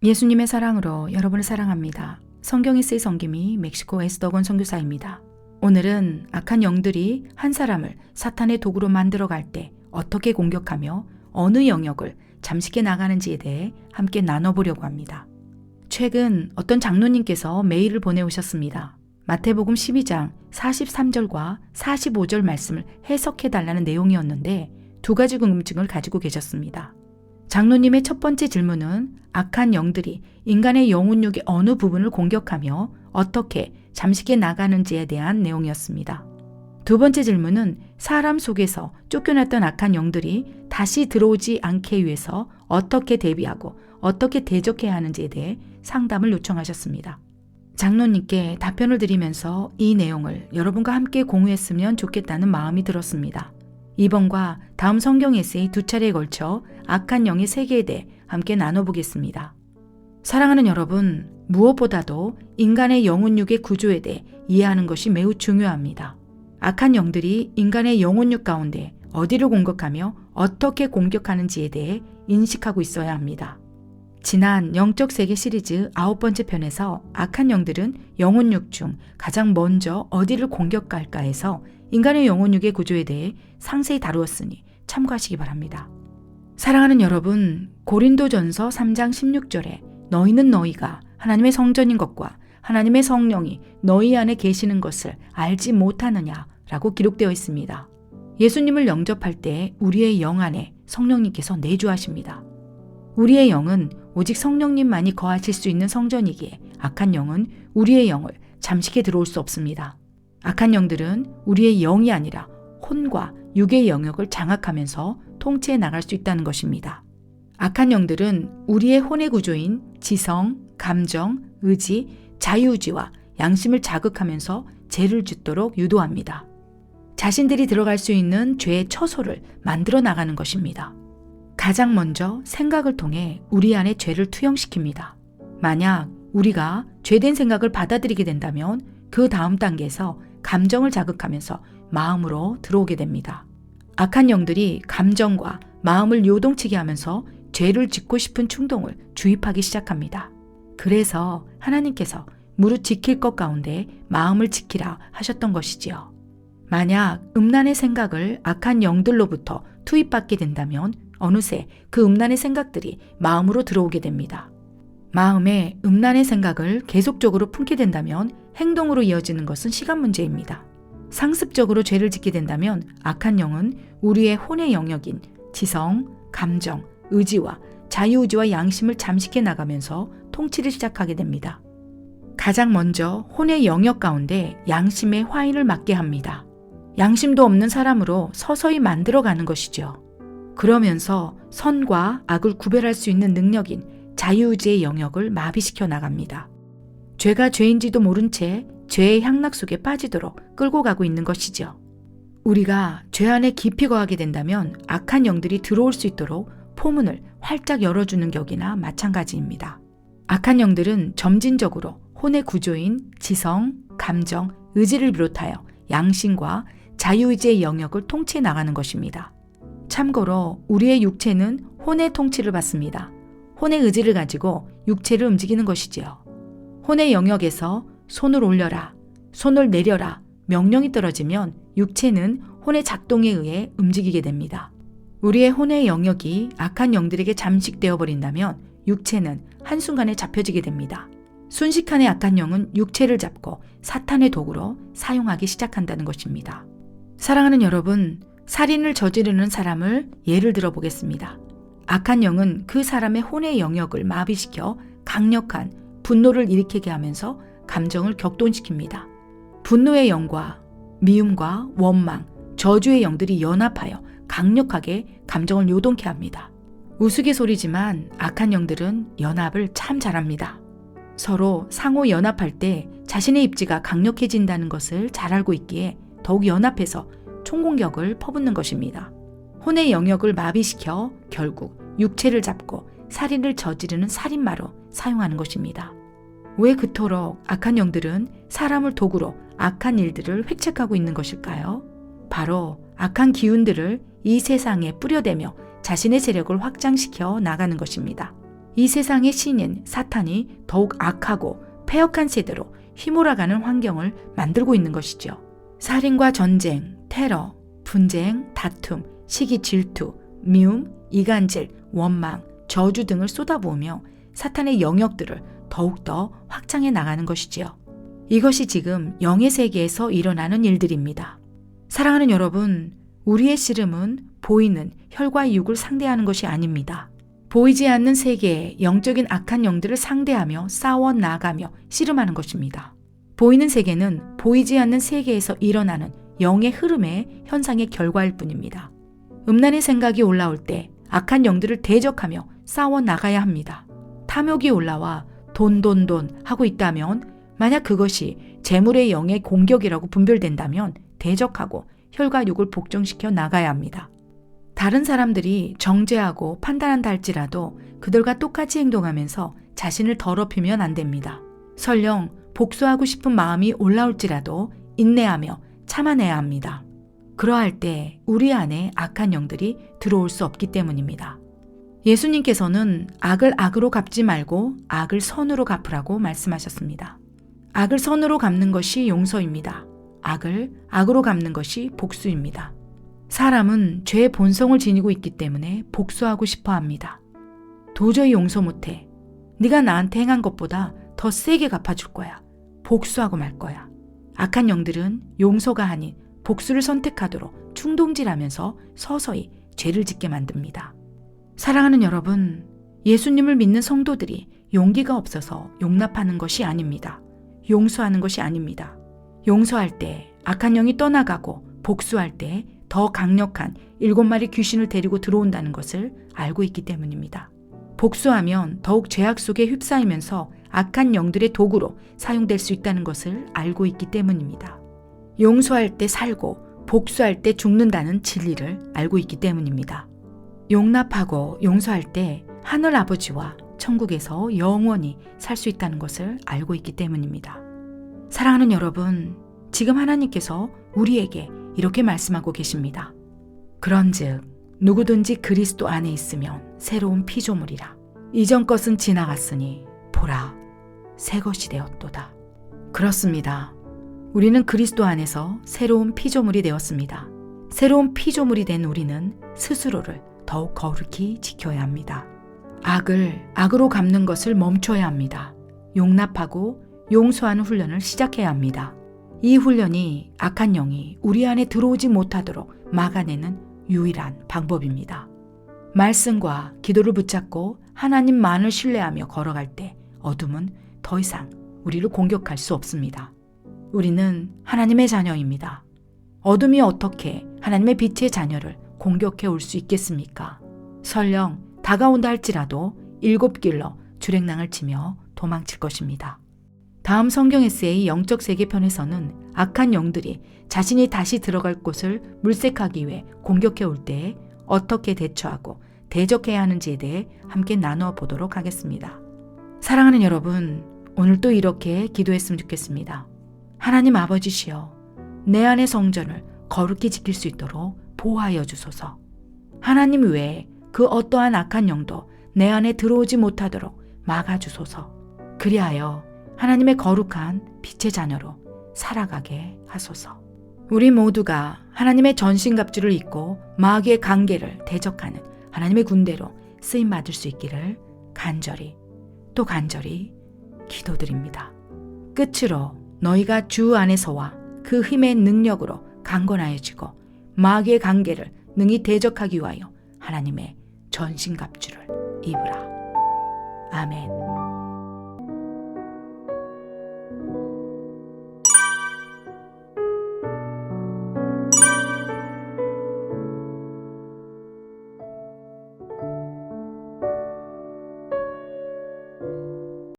예수님의 사랑으로 여러분을 사랑합니다. 성경이 쓰이 성김이 멕시코 에스더건 선교사입니다. 오늘은 악한 영들이 한 사람을 사탄의 도구로 만들어갈 때 어떻게 공격하며 어느 영역을 잠식해 나가는지에 대해 함께 나눠보려고 합니다. 최근 어떤 장로님께서 메일을 보내오셨습니다. 마태복음 12장 43절과 45절 말씀을 해석해달라는 내용이었는데 두 가지 궁금증을 가지고 계셨습니다. 장로님의 첫 번째 질문은 악한 영들이 인간의 영혼육의 어느 부분을 공격하며 어떻게 잠식해 나가는지에 대한 내용이었습니다. 두 번째 질문은 사람 속에서 쫓겨났던 악한 영들이 다시 들어오지 않게 위해서 어떻게 대비하고 어떻게 대적해야 하는지에 대해 상담을 요청하셨습니다. 장로님께 답변을 드리면서 이 내용을 여러분과 함께 공유했으면 좋겠다는 마음이 들었습니다. 이번과 다음 성경 에세이 두 차례에 걸쳐 악한 영의 세계에 대해 함께 나눠보겠습니다. 사랑하는 여러분, 무엇보다도 인간의 영혼육의 구조에 대해 이해하는 것이 매우 중요합니다. 악한 영들이 인간의 영혼육 가운데 어디를 공격하며 어떻게 공격하는지에 대해 인식하고 있어야 합니다. 지난 영적 세계 시리즈 9번째 편에서 악한 영들은 영혼육 중 가장 먼저 어디를 공격할까 해서 인간의 영혼육의 구조에 대해 상세히 다루었으니 참고하시기 바랍니다. 사랑하는 여러분, 고린도전서 3장 16절에 너희는 너희가 하나님의 성전인 것과 하나님의 성령이 너희 안에 계시는 것을 알지 못하느냐 라고 기록되어 있습니다. 예수님을 영접할 때 우리의 영 안에 성령님께서 내주하십니다. 우리의 영은 오직 성령님만이 거하실 수 있는 성전이기에 악한 영은 우리의 영을 잠식해 들어올 수 없습니다. 악한 영들은 우리의 영이 아니라 혼과 육의 영역을 장악하면서 통치해 나갈 수 있다는 것입니다. 악한 영들은 우리의 혼의 구조인 지성, 감정, 의지, 자유의지와 양심을 자극하면서 죄를 짓도록 유도합니다. 자신들이 들어갈 수 있는 죄의 처소를 만들어 나가는 것입니다. 가장 먼저 생각을 통해 우리 안에 죄를 투영시킵니다. 만약 우리가 죄된 생각을 받아들이게 된다면 그 다음 단계에서 감정을 자극하면서 마음으로 들어오게 됩니다. 악한 영들이 감정과 마음을 요동치게 하면서 죄를 짓고 싶은 충동을 주입하기 시작합니다. 그래서 하나님께서 무릇 지킬 것 가운데 마음을 지키라 하셨던 것이지요. 만약 음란의 생각을 악한 영들로부터 투입받게 된다면 어느새 그 음란의 생각들이 마음으로 들어오게 됩니다. 마음에 음란의 생각을 계속적으로 품게 된다면 행동으로 이어지는 것은 시간 문제입니다. 상습적으로 죄를 짓게 된다면 악한 영은 우리의 혼의 영역인 지성, 감정, 의지와 자유의지와 양심을 잠식해 나가면서 통치를 시작하게 됩니다. 가장 먼저 혼의 영역 가운데 양심의 화인을 맞게 합니다. 양심도 없는 사람으로 서서히 만들어가는 것이죠. 그러면서 선과 악을 구별할 수 있는 능력인 자유의지의 영역을 마비시켜 나갑니다. 죄가 죄인지도 모른 채 죄의 향락 속에 빠지도록 끌고 가고 있는 것이죠. 우리가 죄 안에 깊이 거하게 된다면 악한 영들이 들어올 수 있도록 포문을 활짝 열어주는 격이나 마찬가지입니다. 악한 영들은 점진적으로 혼의 구조인 지성, 감정, 의지를 비롯하여 양심과 자유의지의 영역을 통치해 나가는 것입니다. 참고로 우리의 육체는 혼의 통치를 받습니다. 혼의 의지를 가지고 육체를 움직이는 것이지요. 혼의 영역에서 손을 올려라, 손을 내려라 명령이 떨어지면 육체는 혼의 작동에 의해 움직이게 됩니다. 우리의 혼의 영역이 악한 영들에게 잠식되어 버린다면 육체는 한순간에 잡혀지게 됩니다. 순식간에 악한 영은 육체를 잡고 사탄의 도구로 사용하기 시작한다는 것입니다. 사랑하는 여러분, 살인을 저지르는 사람을 예를 들어 보겠습니다. 악한 영은 그 사람의 혼의 영역을 마비시켜 강력한 분노를 일으키게 하면서 감정을 격동시킵니다. 분노의 영과 미움과 원망, 저주의 영들이 연합하여 강력하게 감정을 요동케 합니다. 우스갯소리지만 악한 영들은 연합을 참 잘합니다. 서로 상호 연합할 때 자신의 입지가 강력해진다는 것을 잘 알고 있기에 더욱 연합해서 총공격을 퍼붓는 것입니다. 혼의 영역을 마비시켜 결국 육체를 잡고 살인을 저지르는 살인마로 사용하는 것입니다. 왜 그토록 악한 영들은 사람을 도구로 악한 일들을 획책하고 있는 것일까요? 바로 악한 기운들을 이 세상에 뿌려대며 자신의 세력을 확장시켜 나가는 것입니다. 이 세상의 신인 사탄이 더욱 악하고 패역한 세대로 휘몰아가는 환경을 만들고 있는 것이죠. 살인과 전쟁, 테러, 분쟁, 다툼, 시기, 질투, 미움, 이간질, 원망, 저주 등을 쏟아부으며 사탄의 영역들을 더욱더 확장해 나가는 것이지요. 이것이 지금 영의 세계에서 일어나는 일들입니다. 사랑하는 여러분, 우리의 씨름은 보이는 혈과 육을 상대하는 것이 아닙니다. 보이지 않는 세계의 영적인 악한 영들을 상대하며 싸워 나가며 씨름하는 것입니다. 보이는 세계는 보이지 않는 세계에서 일어나는 영의 흐름의 현상의 결과일 뿐입니다. 음란의 생각이 올라올 때 악한 영들을 대적하며 싸워 나가야 합니다. 탐욕이 올라와 돈 하고 있다면 만약 그것이 재물의 영의 공격이라고 분별된다면 대적하고 혈과 육을 복종시켜 나가야 합니다. 다른 사람들이 정죄하고 판단한다 할지라도 그들과 똑같이 행동하면서 자신을 더럽히면 안 됩니다. 설령 복수하고 싶은 마음이 올라올지라도 인내하며 참아내야 합니다. 그러할 때 우리 안에 악한 영들이 들어올 수 없기 때문입니다. 예수님께서는 악을 악으로 갚지 말고 악을 선으로 갚으라고 말씀하셨습니다. 악을 선으로 갚는 것이 용서입니다. 악을 악으로 갚는 것이 복수입니다. 사람은 죄의 본성을 지니고 있기 때문에 복수하고 싶어 합니다. 도저히 용서 못해. 네가 나한테 행한 것보다 더 세게 갚아줄 거야. 복수하고 말 거야. 악한 영들은 용서가 아닌 복수를 선택하도록 충동질하면서 서서히 죄를 짓게 만듭니다. 사랑하는 여러분, 예수님을 믿는 성도들이 용기가 없어서 용납하는 것이 아닙니다. 용서하는 것이 아닙니다. 용서할 때 악한 영이 떠나가고 복수할 때 더 강력한 7마리 귀신을 데리고 들어온다는 것을 알고 있기 때문입니다. 복수하면 더욱 죄악 속에 휩싸이면서 악한 영들의 도구로 사용될 수 있다는 것을 알고 있기 때문입니다. 용서할 때 살고 복수할 때 죽는다는 진리를 알고 있기 때문입니다. 용납하고 용서할 때 하늘 아버지와 천국에서 영원히 살 수 있다는 것을 알고 있기 때문입니다. 사랑하는 여러분, 지금 하나님께서 우리에게 이렇게 말씀하고 계십니다. 그런즉 누구든지 그리스도 안에 있으면 새로운 피조물이라. 이전 것은 지나갔으니 보라, 새 것이 되었도다. 그렇습니다. 우리는 그리스도 안에서 새로운 피조물이 되었습니다. 새로운 피조물이 된 우리는 스스로를 더욱 거룩히 지켜야 합니다. 악을 악으로 갚는 것을 멈춰야 합니다. 용납하고 용서하는 훈련을 시작해야 합니다. 이 훈련이 악한 영이 우리 안에 들어오지 못하도록 막아내는 유일한 방법입니다. 말씀과 기도를 붙잡고 하나님만을 신뢰하며 걸어갈 때 어둠은 더 이상 우리를 공격할 수 없습니다. 우리는 하나님의 자녀입니다. 어둠이 어떻게 하나님의 빛의 자녀를 공격해 올 수 있겠습니까? 설령 다가온다 할지라도 7길로 주랭랑을 치며 도망칠 것입니다. 다음 성경 에세이 영적 세계 편에서는 악한 영들이 자신이 다시 들어갈 곳을 물색하기 위해 공격해 올 때에 어떻게 대처하고 대적해야 하는지에 대해 함께 나누어 보도록 하겠습니다. 사랑하는 여러분, 오늘도 이렇게 기도했으면 좋겠습니다. 하나님 아버지시여, 내 안의 성전을 거룩히 지킬 수 있도록 보호하여 주소서. 하나님 외에 그 어떠한 악한 영도 내 안에 들어오지 못하도록 막아주소서. 그리하여 하나님의 거룩한 빛의 자녀로 살아가게 하소서. 우리 모두가 하나님의 전신갑주를 입고 마귀의 관계를 대적하는 하나님의 군대로 쓰임받을 수 있기를 간절히 또 간절히 기도드립니다. 끝으로 너희가 주 안에서와 그 힘의 능력으로 강건하여지고 마귀의 관계를 능히 대적하기 위하여 하나님의 전신갑주를 입으라. 아멘.